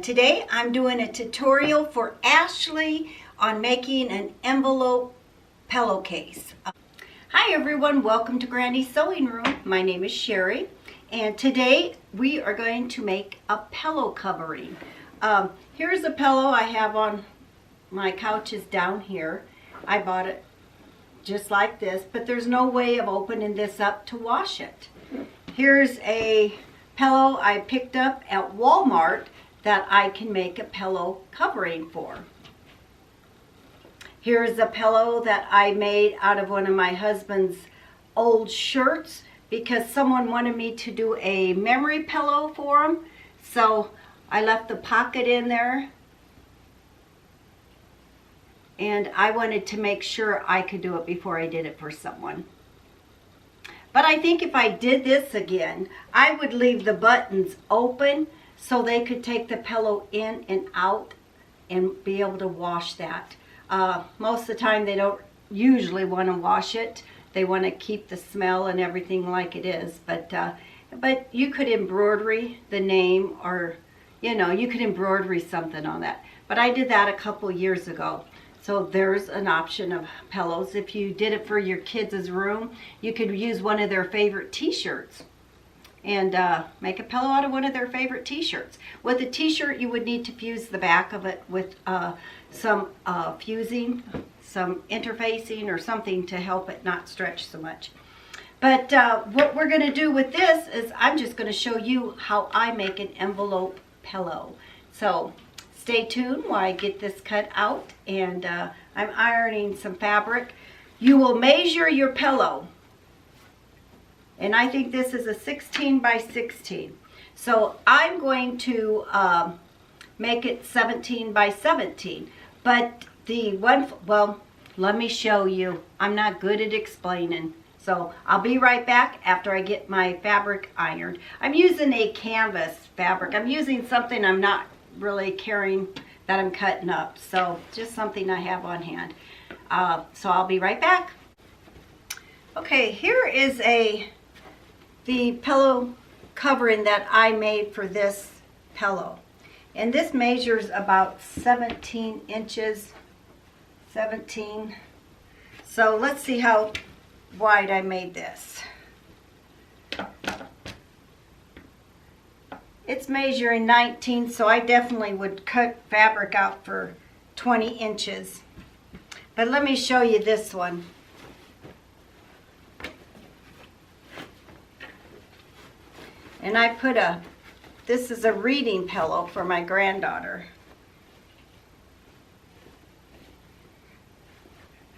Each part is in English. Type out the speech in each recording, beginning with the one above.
Today I'm doing a tutorial for Ashley on making an envelope pillowcase. Hi everyone, welcome to Granny's Sewing Room. My name is Sherry and today we are going to make a pillow covering. Here's a pillow I have on my couches down here. I bought it just like this, but there's no way of opening this up to wash it. Here's a pillow I picked up at Walmart that I can make a pillow covering for. Here's a pillow that I made out of one of my husband's old shirts because someone wanted me to do a memory pillow for him. So I left the pocket in there and I wanted to make sure I could do it before I did it for someone. But I think if I did this again, I would leave the buttons open so they could take the pillow in and out and be able to wash that. Most of the time they don't usually want to wash it. They want to keep the smell and everything like it is. But you could embroidery the name, or you could embroidery something on that. But I did that a couple years ago. So there's an option of pillows. If you did it for your kids' room, you could use one of their favorite t-shirts and make a pillow out of one of their favorite t-shirts. With a t-shirt, you would need to fuse the back of it with some fusing, some interfacing or something to help it not stretch so much. But what we're going to do with this is I'm just going to show you how I make an envelope pillow. So stay tuned while I get this cut out, and I'm ironing some fabric. You will measure your pillow, and I think this is a 16 by 16. So I'm going to make it 17 by 17. But well, let me show you. I'm not good at explaining. So I'll be right back after I get my fabric ironed. I'm using a canvas fabric. I'm using something I'm not really caring that I'm cutting up, so just something I have on hand. So I'll be right back. Okay, here is the pillow covering that I made for this pillow, and this measures about 17 inches. 17. So let's see how wide I made this. It's measuring 19, so I definitely would cut fabric out for 20 inches. But let me show you this one. And I put this is a reading pillow for my granddaughter.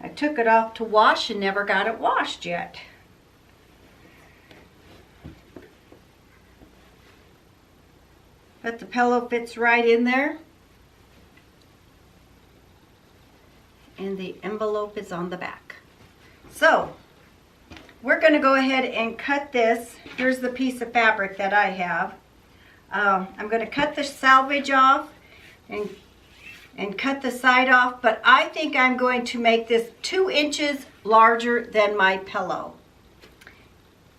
I took it off to wash and never got it washed yet. But the pillow fits right in there. And the envelope is on the back. So, we're going to go ahead and cut this. Here's the piece of fabric that I have. I'm going to cut the selvage off and cut the side off, but I think I'm going to make this 2 inches larger than my pillow.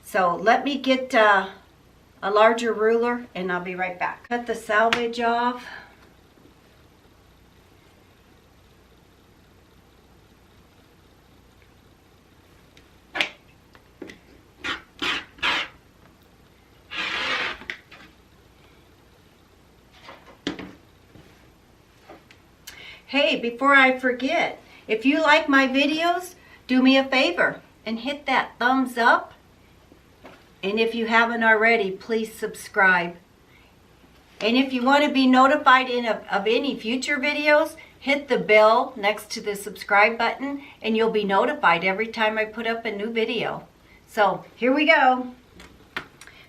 So let me get a larger ruler and I'll be right back. Cut the selvage off. Hey, before I forget, if you like my videos, do me a favor and hit that thumbs up. And if you haven't already, please subscribe. And if you want to be notified of any future videos, hit the bell next to the subscribe button and you'll be notified every time I put up a new video. So here we go.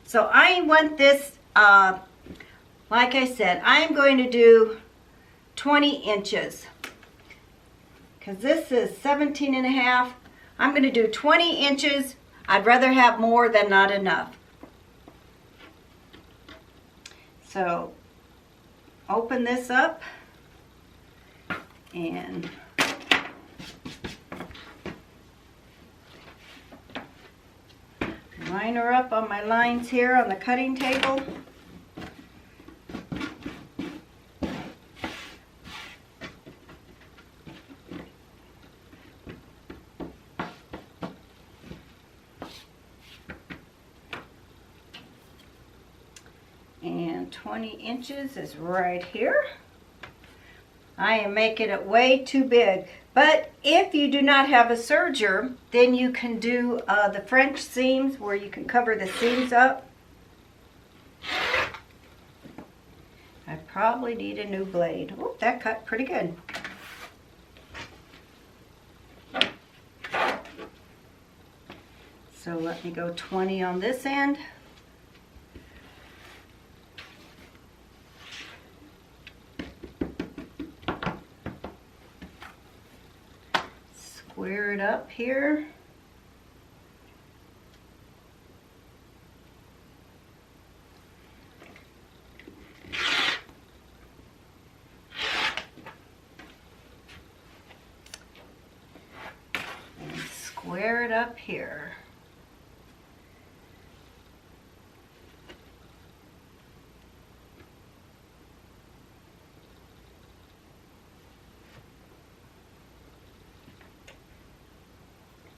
So I want this, like I said, I'm going to do 20 inches. Because this is 17 and a half. I'm going to do 20 inches. I'd rather have more than not enough. So open this up and line her up on my lines here on the cutting table. 20 inches is right here. I am making it way too big. But if you do not have a serger, then you can do the French seams where you can cover the seams up. I probably need a new blade. Oh, that cut pretty good. So let me go 20 on this end. Square it up here. And square it up here.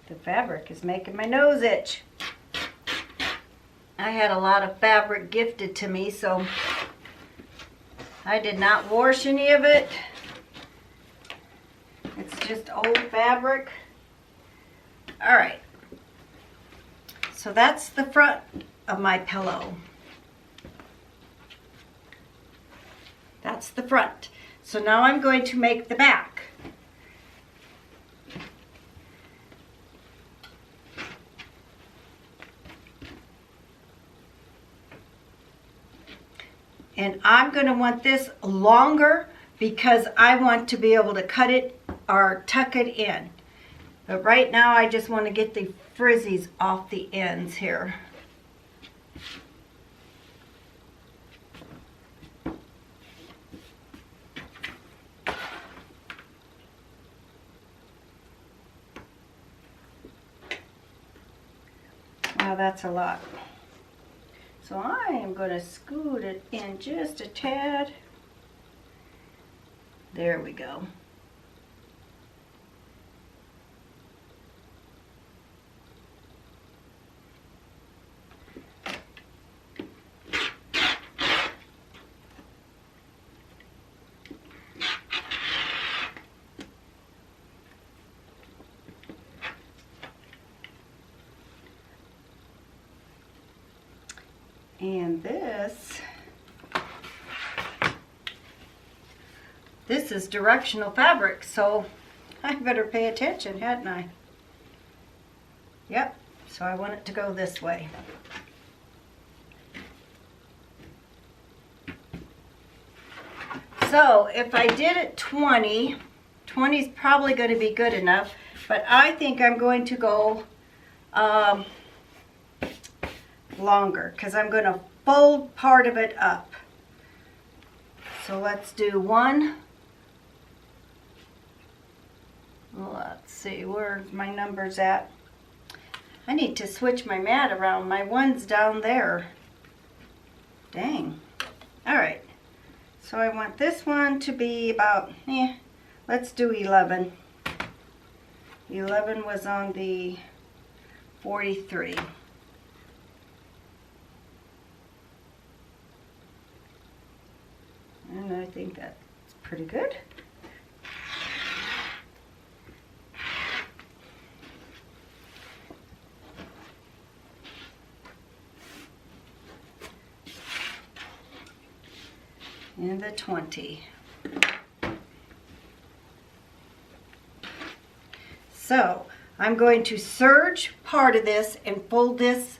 The fabric is making my nose itch. I had a lot of fabric gifted to me, so I did not wash any of it. It's just old fabric. All right. So that's the front of my pillow. That's the front. So now I'm going to make the back. And I'm going to want this longer because I want to be able to cut it or tuck it in. But right now I just want to get the frizzies off the ends here. Wow, that's a lot. So I am going to scoot it in just a tad. There we go. And this is directional fabric, so I better pay attention, hadn't I? Yep, so I want it to go this way. So if I did it 20, 20 is probably going to be good enough, but I think I'm going to go longer because I'm going to fold part of it up. So let's do one. Let's see, where's my numbers at? I need to switch my mat around. My one's down there. Dang. All right. So I want this one to be about, let's do 11. 11 was on the 43. And I think that's pretty good. And the 20. So I'm going to serge part of this and fold this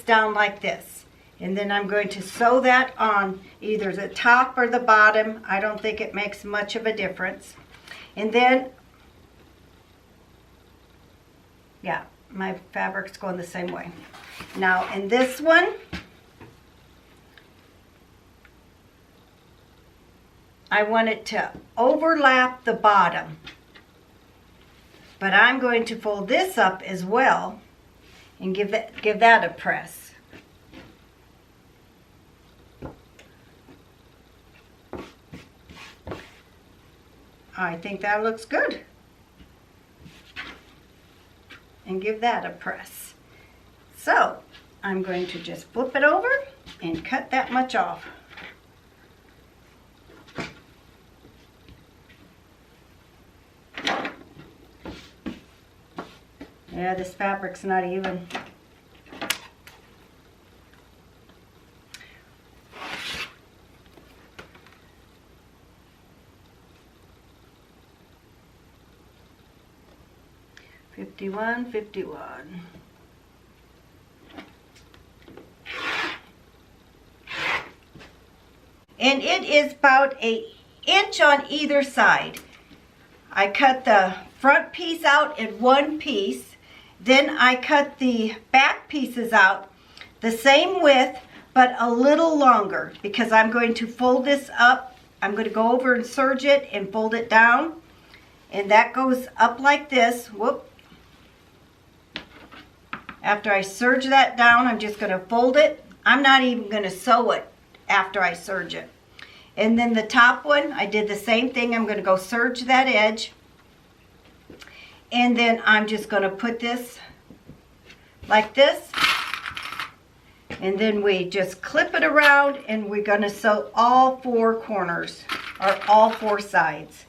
down like this. And then I'm going to sew that on either the top or the bottom. I don't think it makes much of a difference. And then, yeah, my fabric's going the same way. Now in this one, I want it to overlap the bottom. But I'm going to fold this up as well and give that a press. I think that looks good. And give that a press. So I'm going to just flip it over and cut that much off. Yeah, this fabric's not even. $51.51. And it is about an inch on either side. I cut the front piece out in one piece. Then I cut the back pieces out the same width, but a little longer, because I'm going to fold this up. I'm going to go over and serge it and fold it down. And that goes up like this. Whoop. After I serge that down, I'm just going to fold it. I'm not even going to sew it after I serge it. And then the top one, I did the same thing. I'm going to go serge that edge. And then I'm just going to put this like this. And then we just clip it around, and we're going to sew all four corners, or all four sides.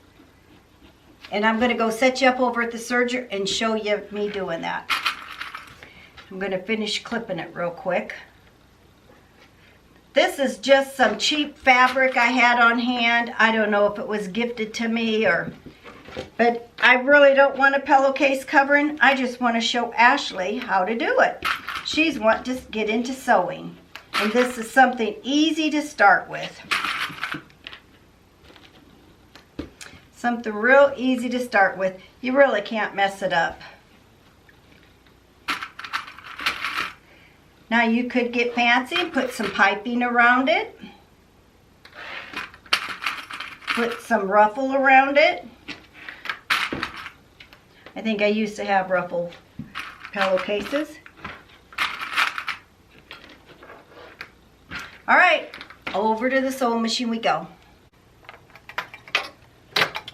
And I'm going to go set you up over at the serger and show you me doing that. I'm going to finish clipping it real quick. This is just some cheap fabric I had on hand. I don't know if it was gifted to me but I really don't want a pillowcase covering. I just want to show Ashley how to do it. She's wanting to get into sewing. And this is something easy to start with. Something real easy to start with. You really can't mess it up. Now you could get fancy and put some piping around it. Put some ruffle around it. I think I used to have ruffle pillowcases. All right, over to the sewing machine we go.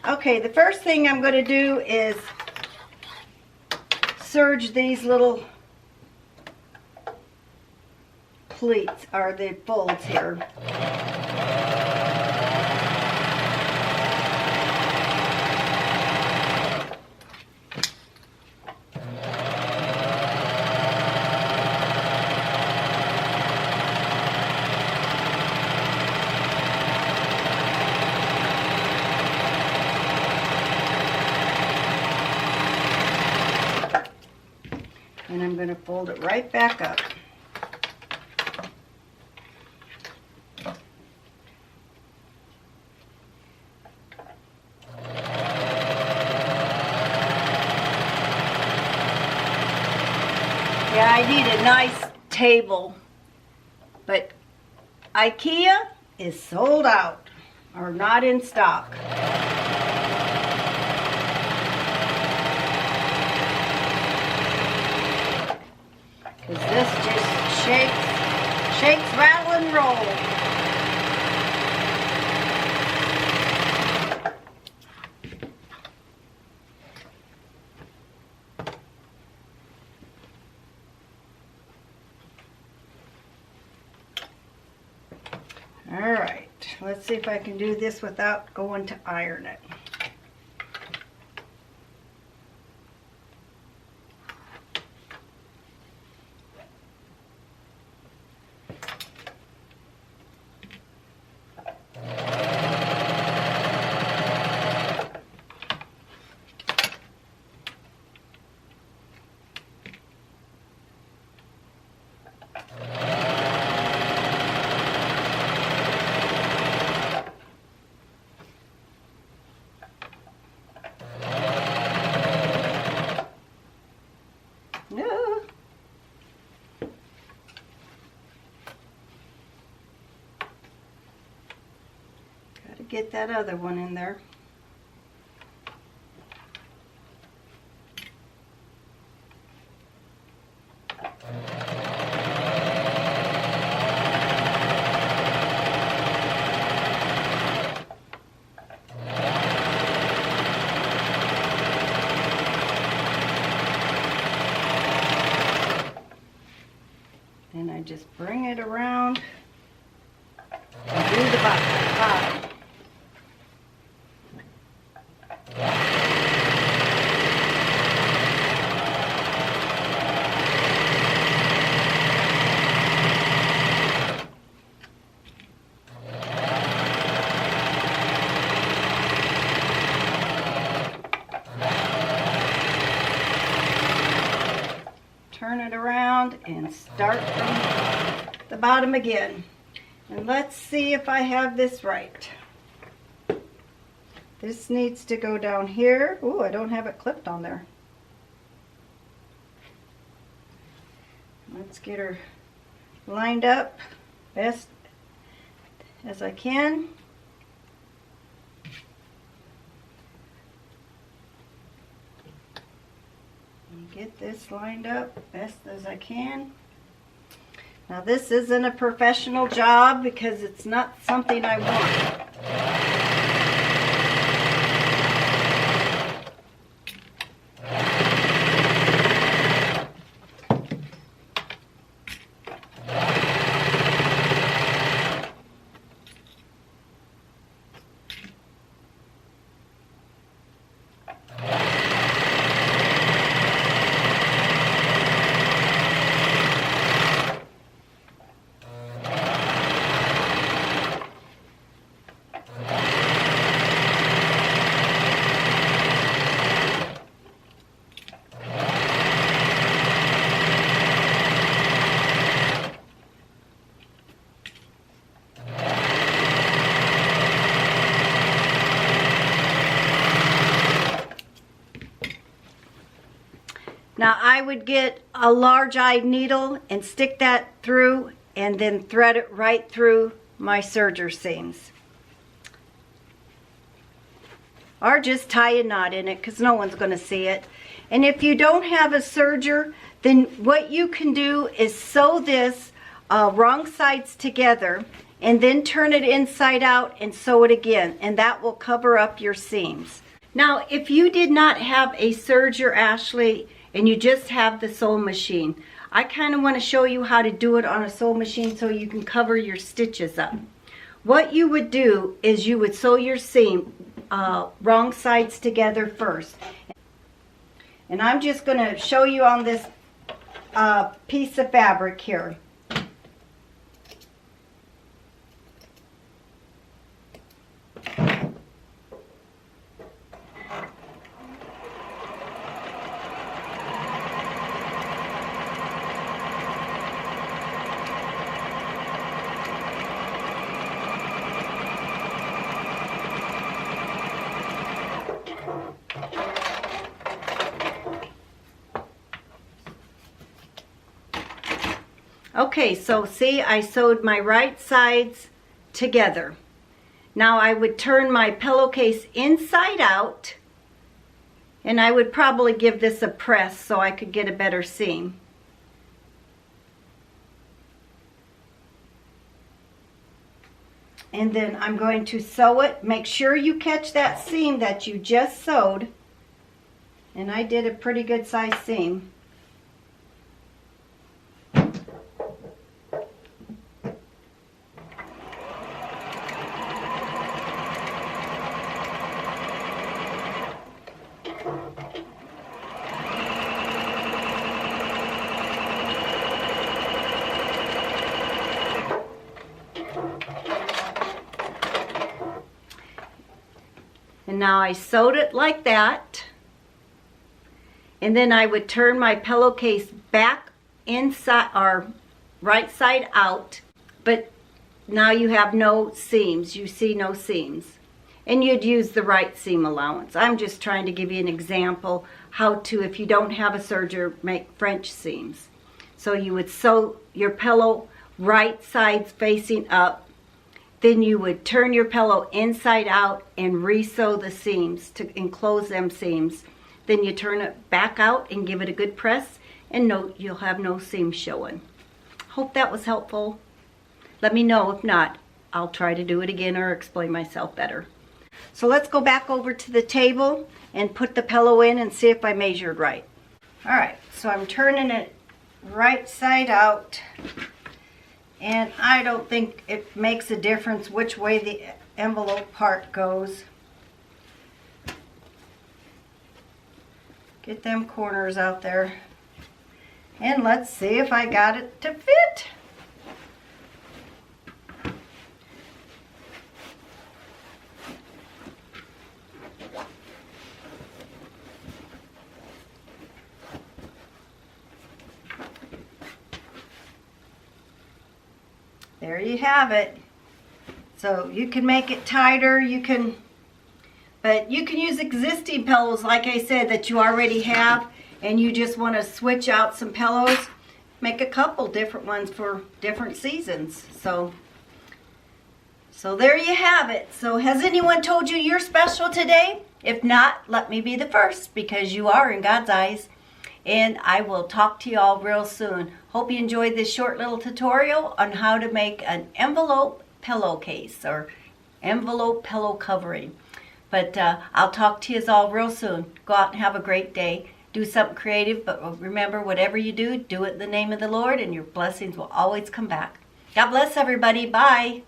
Okay, the first thing I'm going to do is serge these little pleats, or the folds here. And I'm going to fold it right back up. Yeah, I need a nice table, but IKEA is sold out, or not in stock. Because this just shakes, rattle, and roll. All right, let's see if I can do this without going to iron it. Get that other one in there. Then I just bring it around the bottom. Turn it around and start from the bottom again. And let's see if I have this right. This needs to go down here. Ooh, I don't have it clipped on there. Let's get her lined up best as I can. Get this lined up best as I can. Now this isn't a professional job because it's not something I want. Now I would get a large-eyed needle and stick that through and then thread it right through my serger seams. Or just tie a knot in it because no one's going to see it. And if you don't have a serger, then what you can do is sew this wrong sides together and then turn it inside out and sew it again, and that will cover up your seams. Now if you did not have a serger, Ashley, and you just have the sewing machine, I kind of want to show you how to do it on a sewing machine so you can cover your stitches up. What you would do is you would sew your seam wrong sides together first. And I'm just going to show you on this piece of fabric here. Okay, so see, I sewed my right sides together. Now I would turn my pillowcase inside out, and I would probably give this a press so I could get a better seam. And then I'm going to sew it. Make sure you catch that seam that you just sewed. And I did a pretty good size seam. And now I sewed it like that. And then I would turn my pillowcase back inside, or right side out. But now you have no seams. You see no seams. And you'd use the right seam allowance. I'm just trying to give you an example how to, if you don't have a serger, make French seams. So you would sew your pillow right sides facing up. Then you would turn your pillow inside out and re-sew the seams to enclose them seams. Then you turn it back out and give it a good press, and you'll have no seams showing. Hope that was helpful. Let me know if not. I'll try to do it again or explain myself better. So let's go back over to the table and put the pillow in and see if I measured right. All right, so I'm turning it right side out. And I don't think it makes a difference which way the envelope part goes. Get them corners out there. And let's see if I got it to fit. There you have it. So you can make it tighter, but you can use existing pillows, like I said, that you already have, and you just want to switch out some pillows. Make a couple different ones for different seasons. So there you have it. So has anyone told you you're special today? If not, let me be the first, because you are in God's eyes. And I will talk to you all real soon. Hope you enjoyed this short little tutorial on how to make an envelope pillowcase or envelope pillow covering. But I'll talk to you all real soon. Go out and have a great day. Do something creative, but remember, whatever you do, do it in the name of the Lord, and your blessings will always come back. God bless everybody. Bye.